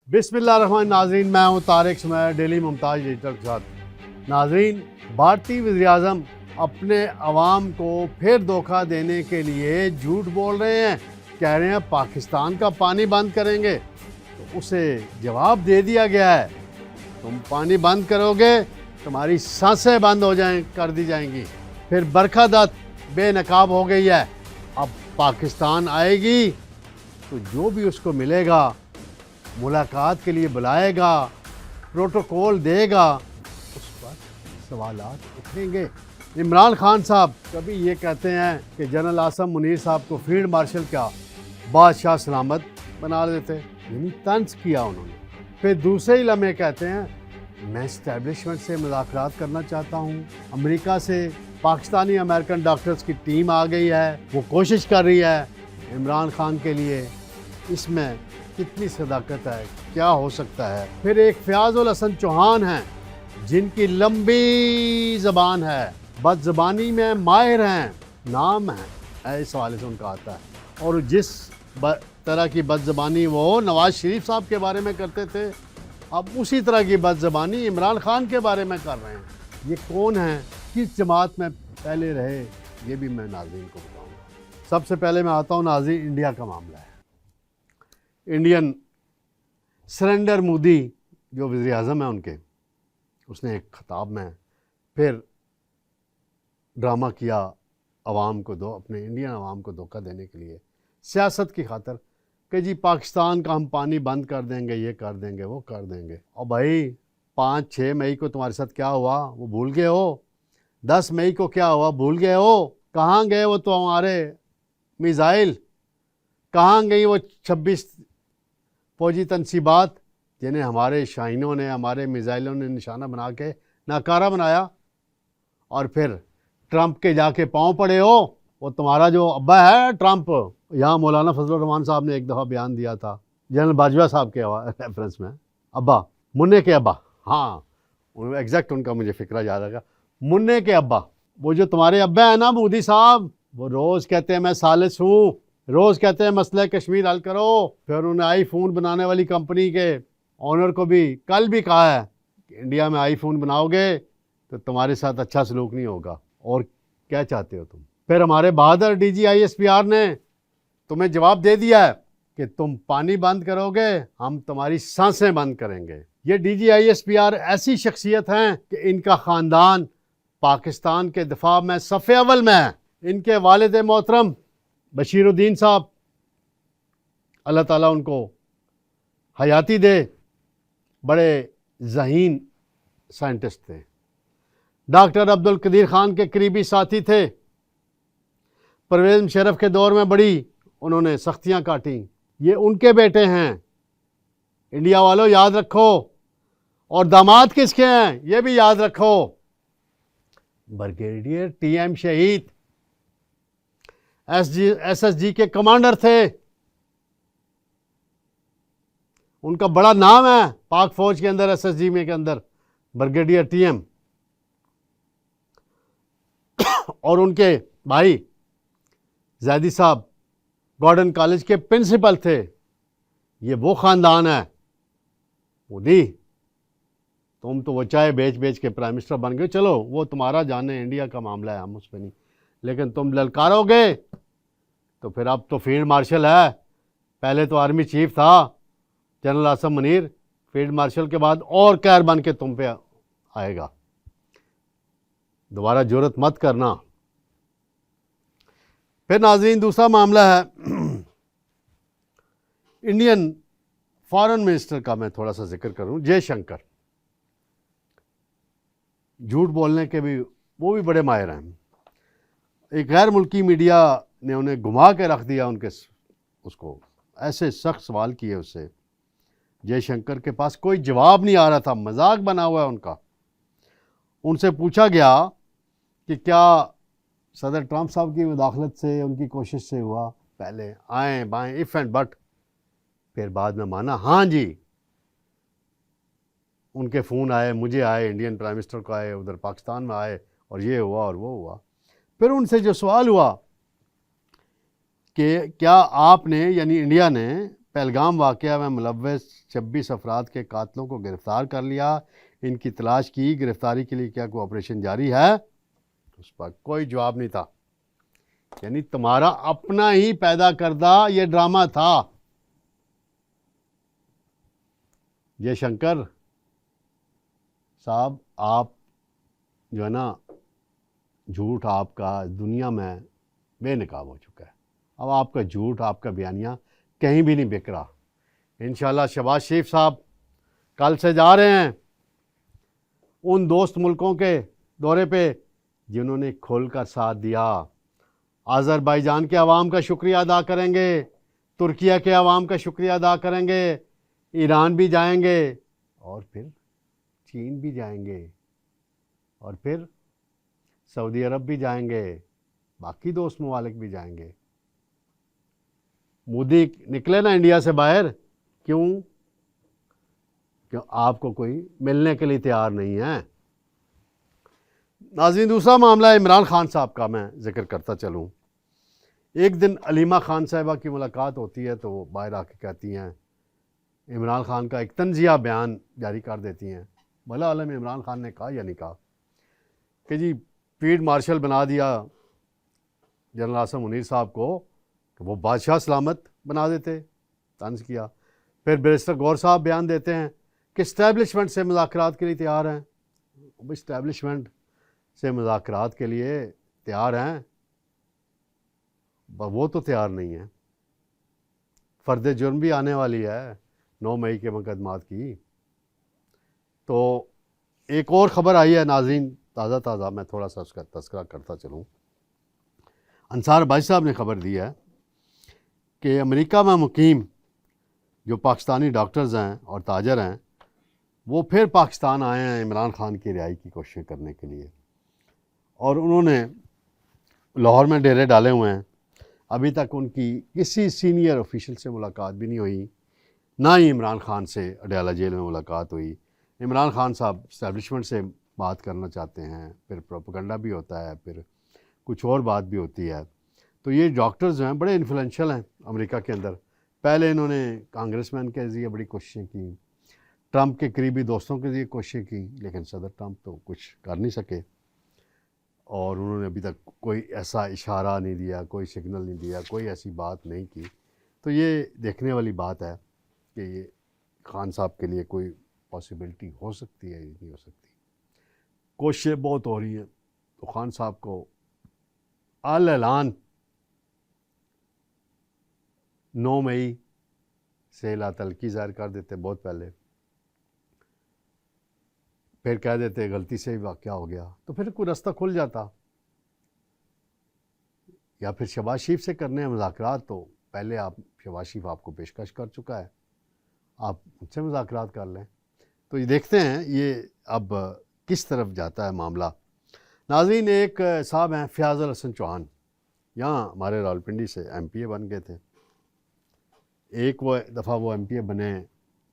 बिस्मिल्लाहिर्रहमानिर्रहीम। नाज़रीन, मैं हूँ तारिक सुमैर, डेली मुमताज़ एडिटर के साथ। नाज़रीन, भारतीय वज़ीर-ए-आज़म अपने अवाम को फिर धोखा देने के लिए झूठ बोल रहे हैं। कह रहे हैं पाकिस्तान का पानी बंद करेंगे, तो उसे जवाब दे दिया गया है, तुम पानी बंद करोगे तुम्हारी सांसें बंद हो कर दी जाएंगी। फिर बरखा दत्त बेनकाब हो गई है, अब पाकिस्तान आएगी तो जो भी उसको मिलेगा मुलाकात के लिए बुलाएगा, प्रोटोकॉल देगा, उस पर सवालात उठेंगे। इमरान खान साहब कभी ये कहते हैं कि जनरल आसम मुनीर साहब को फील्ड मार्शल का बादशाह सलामत बना देते, यानी तंज किया उन्होंने। फिर दूसरे ही लम्हे कहते हैं मैं इस्टेब्लिशमेंट से मुज़ाकरात करना चाहता हूँ, अमेरिका से पाकिस्तानी अमेरिकन डॉक्टर्स की टीम आ गई है, वो कोशिश कर रही है इमरान खान के लिए। इसमें कितनी सदाकत है, क्या हो सकता है। फिर एक फयाजुल हसन चौहान हैं जिनकी लंबी ज़बान है, बदज़बानी में माहिर हैं, नाम है इस हवाले से उनका आता है। और जिस तरह की बदज़बानी वो नवाज़ शरीफ साहब के बारे में करते थे, अब उसी तरह की बदज़बानी इमरान खान के बारे में कर रहे हैं। ये कौन है, किस जमात में पहले रहे, ये भी मैं नाज़रीन को बताऊँगा। सबसे पहले मैं आता हूँ नाज़रीन, इंडिया का मामला है। इंडियन सरेंडर मोदी जो वज़ीर-ए-आज़म है उनके, उसने एक ख़िताब में फिर ड्रामा किया अवाम को अपने इंडियन अवाम को धोखा देने के लिए, सियासत की खातर, कि जी पाकिस्तान का हम पानी बंद कर देंगे, ये कर देंगे, वो कर देंगे। और भाई 5-6 मई को तुम्हारे साथ क्या हुआ वो भूल गए हो? 10 मई को क्या हुआ भूल गए हो? कहाँ गए वो तो हमारे मिसाइल? कहाँ गई वो 26 फौजी तनसीबात जिन्हें हमारे शाहीनों ने, हमारे मिसाइलों ने निशाना बना के नाकारा बनाया? और फिर ट्रंप के जाके पाँव पड़े हो। वो तुम्हारा जो अब्बा है ट्रंप, यहाँ मौलाना फजलुर रहमान साहब ने एक दफ़ा बयान दिया था जनरल बाजवा साहब के रेफरेंस में, अब्बा, मुन्ने के अब्बा, हाँ एग्जैक्ट उनका मुझे फिक्रा याद आएगा, मुन्ने के अब्बा। वो जो तुम्हारे अब्बा है ना मोदी साहब, वो रोज़ कहते हैं मैं सालिस हूँ, रोज़ कहते हैं मसला कश्मीर हल करो। फिर उन्होंने आईफोन बनाने वाली कंपनी के ऑनर को भी कल भी कहा है कि इंडिया में आईफोन बनाओगे तो तुम्हारे साथ अच्छा सलूक नहीं होगा। और क्या चाहते हो तुम? फिर हमारे बहादुर DG-ISPR ने तुम्हें जवाब दे दिया है कि तुम पानी बंद करोगे हम तुम्हारी सांसें बंद करेंगे। ये DG-ISPR ऐसी शख्सियत हैं कि इनका ख़ानदान पाकिस्तान के दिफा में सफ़े अव्वल में है। इनके वालिद मोहतरम बशीरुद्दीन साहब, अल्लाह ताला उनको हयाती दे, बड़े ज़हीन साइंटिस्ट थे। डॉक्टर अब्दुल कदीर खान के करीबी साथी थे। परवेज़ मुशर्रफ के दौर में बड़ी उन्होंने सख्तियाँ काटी। ये उनके बेटे हैं, इंडिया वालों याद रखो। और दामाद किसके हैं ये भी याद रखो, ब्रिगेडियर TM शहीद SSG के कमांडर थे। उनका बड़ा नाम है पाक फौज के अंदर, SSG में के अंदर ब्रिगेडियर TM। और उनके भाई जैदी साहब गॉर्डन कॉलेज के प्रिंसिपल थे। ये वो ख़ानदान है। मोदी, तुम तो वो चाय बेच बेच के प्राइम मिनिस्टर बन गए, चलो वो तुम्हारा जाने, इंडिया का मामला है, हम उस पर नहीं, लेकिन तुम ललकारोगे तो फिर अब तो फील्ड मार्शल है। पहले तो आर्मी चीफ था general Asim Munir, field marshal के बाद और कहर बन के तुम पे आएगा। दोबारा जुर्रत मत करना। फिर नाज़रीन दूसरा मामला है इंडियन फॉरेन मिनिस्टर का, मैं थोड़ा सा जिक्र करूं, जयशंकर। झूठ बोलने के भी वो भी बड़े माहिर हैं। एक गैर मुल्की मीडिया ने उन्हें घुमा के रख दिया, उनके उसको ऐसे सख्त सवाल किए उससे। जयशंकर के पास कोई जवाब नहीं आ रहा था, मजाक बना हुआ है उनका। उनसे पूछा गया कि क्या सदर ट्रंप साहब की मुदाखलत से, उनकी कोशिश से हुआ? पहले आए बाएं इफ़ एंड बट, फिर बाद में माना हाँ जी उनके फ़ोन आए, मुझे आए, इंडियन प्राइम मिनिस्टर को आए, उधर पाकिस्तान में आए, और ये हुआ और वो हुआ। फिर उनसे जो सवाल हुआ कि क्या आपने, यानी इंडिया ने पहलगाम वाक़या में मुलव्वस 26 अफराद के कातलों को गिरफ़्तार कर लिया। इनकी तलाश की, गिरफ़्तारी के लिए क्या कोई ऑपरेशन जारी है? उस पर कोई जवाब नहीं था। यानी तुम्हारा अपना ही पैदा करदा ये ड्रामा था। जयशंकर साहब, आप जो है ना, झूठ आपका दुनिया में बेनकाब हो चुका है। अब आपका झूठ, आपका बयानिया कहीं भी नहीं बिक रहा। इंशाल्लाह शहबाज शरीफ साहब कल से जा रहे हैं उन दोस्त मुल्कों के दौरे पे जिन्होंने खुलकर साथ दिया। आज़रबाईजान के अवाम का शुक्रिया अदा करेंगे, तुर्किया के अवाम का शुक्रिया अदा करेंगे, ईरान भी जाएंगे और फिर चीन भी जाएंगे और फिर सऊदी अरब भी जाएंगे, बाकी दोस्त ममालिक भी जाएंगे। मोदी निकले ना इंडिया से बाहर, क्यों? क्यों आपको कोई मिलने के लिए तैयार नहीं है। नाज़रीन, दूसरा मामला इमरान खान साहब का मैं जिक्र करता चलूँ। एक दिन अलीमा खान साहिबा की मुलाकात होती है तो वो बाहर आके कहती हैं, इमरान खान का एक तंजिया बयान जारी कर देती हैं। भला आलम इमरान खान ने कहा या नहीं कहा कि जी फील्ड मार्शल बना दिया जनरल आसिम मुनीर साहब को कि वो बादशाह सलामत बना देते, तंज किया। फिर बैरिस्टर गौर साहब बयान देते हैं कि इस्टेब्लिशमेंट से मुज़ाकरात के लिए तैयार हैं। अब इस्टेब्लिशमेंट से मुज़ाकरात के लिए तैयार हैं, वो तो तैयार नहीं है। फ़र्द जुर्म भी आने वाली है 9 मई के मुकदमात की। तो एक और ख़बर आई है नाज़रीन, ताज़ा मैं थोड़ा सा उसका तज़किरा करता चलूँ। अंसार भाई साहब ने ख़बर दी है कि अमेरिका में मुकीम जो पाकिस्तानी डॉक्टर्स हैं और ताजर हैं, वो फिर पाकिस्तान आए हैं इमरान खान की रिहाई की कोशिश करने के लिए, और उन्होंने लाहौर में डेरे डाले हुए हैं। अभी तक उनकी किसी सीनियर ऑफिशियल से मुलाकात भी नहीं हुई, ना ही इमरान खान से अडयाला जेल में मुलाकात हुई। इमरान खान साहब इस्टेब्लिशमेंट से बात करना चाहते हैं, फिर प्रोपेगेंडा भी होता है, फिर कुछ और बात भी होती है। तो ये डॉक्टर्स जो हैं बड़े इन्फ्लुएंशियल हैं अमेरिका के अंदर। पहले इन्होंने कांग्रेसमैन के ज़रिए बड़ी कोशिशें की, ट्रंप के करीबी दोस्तों के ज़रिए कोशिशें की, लेकिन सदर ट्रंप तो कुछ कर नहीं सके और उन्होंने अभी तक कोई ऐसा इशारा नहीं दिया, कोई सिग्नल नहीं दिया, कोई ऐसी बात नहीं की। तो ये देखने वाली बात है कि ये खान साहब के लिए कोई पॉसिबिलिटी हो सकती है या नहीं हो सकती। कोशिशें बहुत हो रही हैं, तो खान साहब को अल ऐलान 9 मई से लातल्की ज़ाहिर कर देते बहुत पहले, फिर कह देते गलती से ही वाक़या हो गया, तो फिर कोई रास्ता खुल जाता। या फिर शहबाज शरीफ से करने हैं मुज़ाकरात, तो पहले आप शहबाज शरीफ आपको पेशकश कर चुका है, आप उनसे मुज़ाकरात कर लें। तो ये देखते हैं ये अब किस तरफ जाता है मामला। नाज़रीन, एक साहब हैं फ़याज़ुल हसन चौहान, यहाँ हमारे रावलपिंडी से MPA बन गए थे। एक वो दफ़ा वो MPA बने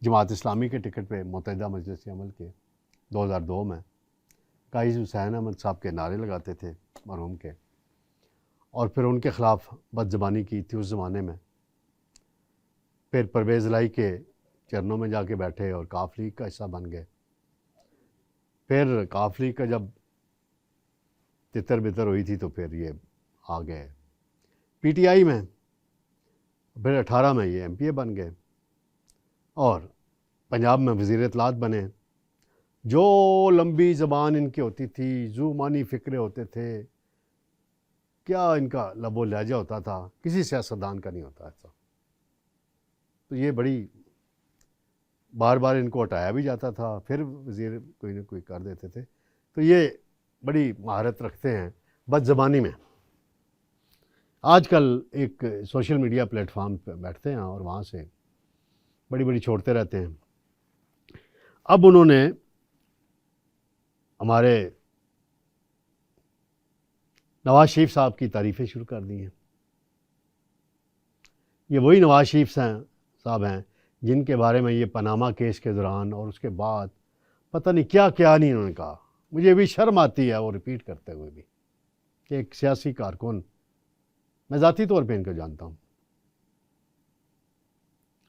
जमात इस्लामी के टिकट पे मुत्तहिदा मजलिस अमल के 2002 में। काइस हुसैन अहमद साहब के नारे लगाते थे मरहूम के, और फिर उनके ख़िलाफ़ बदज़बानी की थी उस ज़माने में। फिर परवेज़ इलाही के चरणों में जाके बैठे और काफ लीग का हिस्सा बन गए। फिर काफ लीग का जब तितर बितर हुई थी तो फिर ये आ गए PTI में। फिर 18 में ये MPA बन गए और पंजाब में वज़ीर इत्तलात बने। जो लंबी ज़बान इनकी होती थी, ज़ुमानी फ़िक्रे होते थे, क्या इनका लबो लहजा होता था, किसी सियासतदान का नहीं होता ऐसा। तो ये बड़ी बार बार इनको हटाया भी जाता था, फिर वज़ीर कोई ना कोई कर देते थे। तो ये बड़ी महारत रखते हैं बदज़बानी में। आजकल एक सोशल मीडिया प्लेटफॉर्म पर बैठते हैं और वहाँ से बड़ी बड़ी छोड़ते रहते हैं। अब उन्होंने हमारे नवाज़ शरीफ साहब की तारीफ़ें शुरू कर दी हैं। ये वही नवाज़ शरीफ साहब हैं जिनके बारे में ये पनामा केस के दौरान और उसके बाद पता नहीं क्या क्या नहीं उन्होंने कहा। मुझे भी शर्म आती है वो रिपीट करते हुए भी कि एक सियासी कारकुन, मैं ज़ाती तौर पे इनको जानता हूँ,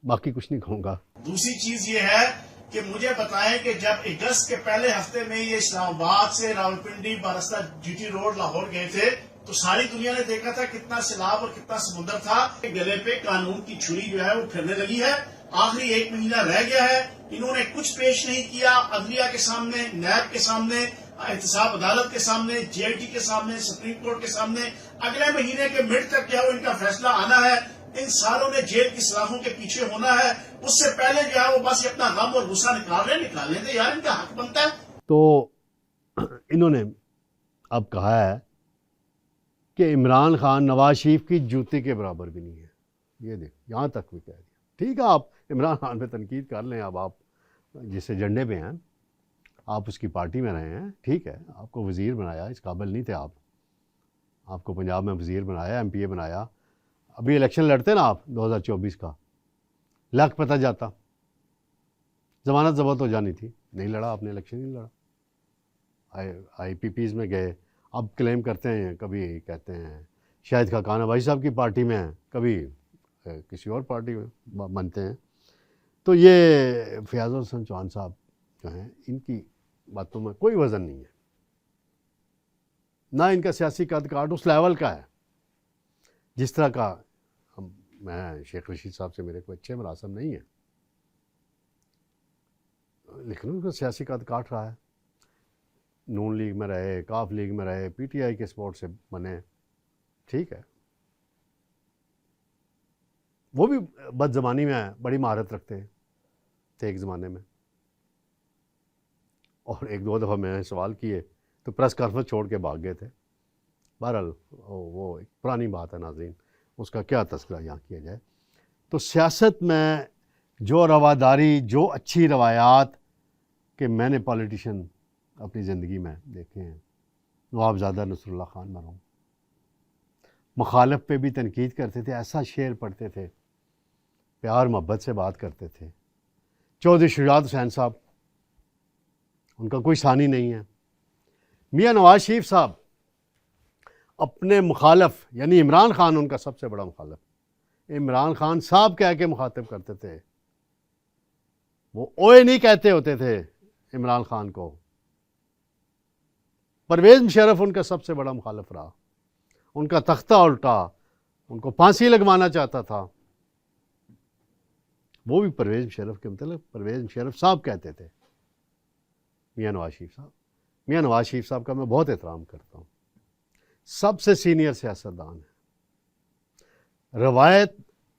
बाकी कुछ नहीं कहूँगा। दूसरी चीज ये है कि मुझे बताएं कि जब अगस्त के पहले हफ्ते में ये इस्लामाबाद से रावलपिंडी बरस्ता जीटी रोड लाहौर गए थे तो सारी दुनिया ने देखा था कितना सैलाब और कितना समुद्र था। गले पे कानून की छुरी जो है वो फिरने लगी है। आखिरी 1 महीना रह गया है, इन्होंने कुछ पेश नहीं किया अदलिया के सामने, नैब के सामने, एहतसाब अदालत के सामने, जेआईटी के सामने, सुप्रीम कोर्ट के सामने। अगले महीने के मिड तक जो है इनका फैसला आना है। इन सालों ने जेल की सलाखों के पीछे होना है, उससे पहले जो है वो बस अपना गम और गुस्सा निकालने दे यार, इनका हक बनता है। तो इन्होंने अब कहा है कि इमरान खान नवाज शरीफ की जूते के बराबर भी नहीं है। ये देख, यहाँ तक भी कह दिया। ठीक है, आप इमरान खान पे तनकीद कर लें, अब आप जिस एजेंडे पे हैं, आप उसकी पार्टी में रहे हैं, ठीक है, आपको वज़ीर बनाया, इस काबिल नहीं थे आप, आपको पंजाब में वज़ीर बनाया, MPA बनाया। अभी इलेक्शन लड़ते ना आप 2024 का, लग पता जाता, ज़मानत ज़ब्त हो जानी थी, नहीं लड़ा आपने, इलेक्शन नहीं लड़ा, IPPs में गए। अब क्लेम करते हैं, कभी कहते हैं शाहिद खाकान भाई साहब की पार्टी में हैं, कभी किसी और पार्टी में बनते हैं। तो ये फयाज़ुल हसन चौहान साहब जो हैं, इनकी बातों में कोई वज़न नहीं है, ना इनका सियासी कद काठ उस लेवल का है जिस तरह का मैं शेख रशीद साहब से मेरे को अच्छे मरासम नहीं है, लेकिन उनका सियासी कद काट रहा है। नून लीग में रहे, काफ लीग में रहे, PTI के सपोर्ट से बने, ठीक है, वो भी बदज़बानी में बड़ी महारत रखते थे एक ज़माने में। और 1-2 दफ़ा मैंने सवाल किए तो प्रेस कॉन्फ्रेंस छोड़ के भाग गए थे। बहरहाल वो एक पुरानी बात है नाज़रीन, उसका क्या तस्करा यहाँ किया जाए। तो सियासत में जो रवादारी, जो अच्छी रवायात कि मैंने पॉलिटिशियन अपनी ज़िंदगी में देखे हैं, नवाबज़ादा नसरुल्लाह खान मरहूम मुखालिफ पे भी तनकीद करते थे, ऐसा शेर पढ़ते थे, प्यार मोहब्बत से बात करते थे। चौधरी शुजात हुसैन साहब, उनका कोई सानी नहीं है। मियाँ नवाज शरीफ साहब अपने मुखालफ यानी इमरान खान उनका सबसे बड़ा मुखालफ, इमरान खान साहब कह के मुखातिब करते थे, वो ओए नहीं कहते होते थे इमरान खान को। परवेज़ मुशर्रफ उनका सबसे बड़ा मुखालिफ रहा, उनका तख्ता उल्टा, उनको फांसी लगवाना चाहता था, वो भी परवेज़ मुशर्रफ के मतलब परवेज़ मुशर्रफ साहब कहते थे मियाँ नवाज शरीफ साहब। मियाँ नवाज शरीफ साहब का मैं बहुत एहतराम करता हूँ, सबसे सीनियर सियासतदान है।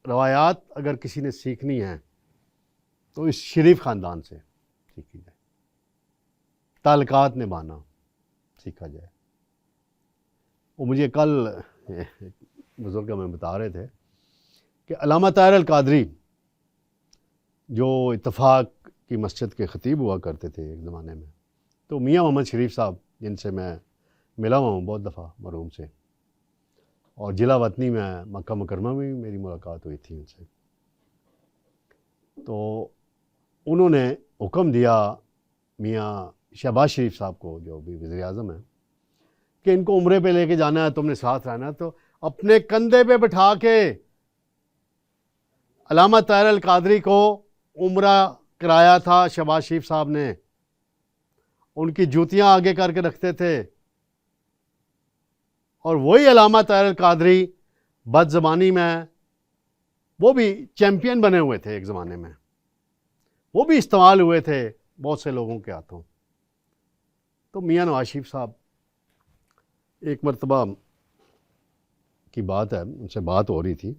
रवायात अगर किसी ने सीखनी है तो इस शरीफ ख़ानदान से सीखी जाए, ताल्लुकात निभाना सीखा जाए। वो मुझे कल बुज़ुर्ग में बता रहे थे कि अल्लामा ताहिर अल-कादरी जो इत्तफ़ाक़ की मस्जिद के ख़तीब हुआ करते थे एक ज़माने में, तो मियाँ मोहम्मद शरीफ साहब जिनसे मैं मिला हुआ हूँ बहुत दफ़ा मरहूम से, और जिला वतनी में मक्का मुकरमा में भी मेरी मुलाकात हुई थी उनसे। तो उन्होंने हुक्म दिया मियाँ शहबाज शरीफ साहब को, जो भी वज़ीर आज़म हैं, कि इनको उम्रे पे लेके जाना है, तुमने साथ रहना है। तो अपने कंधे पे बिठा के अल्लामा ताहिर अल-कादरी को उम्रा कराया था शहबाज शरीफ साहब ने, उनकी जूतियाँ आगे करके रखते थे। और वही अल्लामा ताहिर अल-कादरी बदज़बानी में वो भी चैम्पियन बने हुए थे एक ज़माने में, वो भी इस्तेमाल हुए थे बहुत से लोगों के हाथों। तो मियाँ नवाज शरीफ साहब, एक मरतबा की बात है, उनसे बात हो रही थी,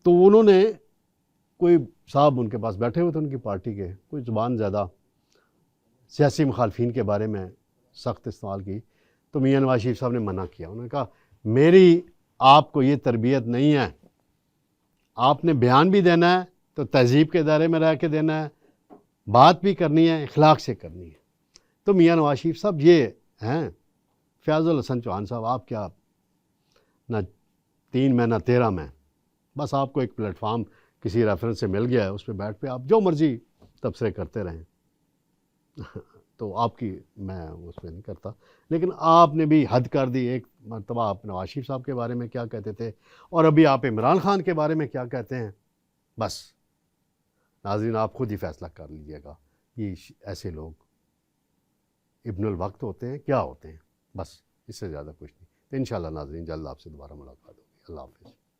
तो उन्होंने कोई साहब उनके पास बैठे हुए थे उनकी पार्टी के, कोई ज़ुबान ज़्यादा सियासी मुखालफिन के बारे में सख्त इस्तेमाल की। तो मियाँ नवाज शरीफ साहब ने मना किया, उन्होंने कहा मेरी आपको ये तरबियत नहीं है, आपने बयान भी देना है तो तहज़ीब के दायरे में रह के देना है, बात भी करनी है इखलाक से करनी है। तो मियाँ नवाज शरीफ साहब ये हैं, फयाज़ुल हसन चौहान साहब, आप क्या ना 3 में ना 13 में, बस आपको एक प्लेटफार्म किसी रेफरेंस से मिल गया है, उस पर बैठ पे आप जो मर्ज़ी तबसरे करते रहें तो आपकी मैं उस पर नहीं करता, लेकिन आपने भी हद कर दी। एक मरतबा आप नवाज शरीफ साहब के बारे में क्या कहते थे और अभी आप इमरान खान के बारे में क्या कहते हैं, बस नाज़रीन आप खुद ही फैसला कर लीजिएगा ये ऐसे लोग इब्नुल वक्त होते हैं क्या होते हैं, बस इससे ज़्यादा कुछ नहीं। तो इंशाल्लाह नाज़रीन जल्द आपसे दोबारा मुलाकात होगी। अल्लाह हाफ़िज़।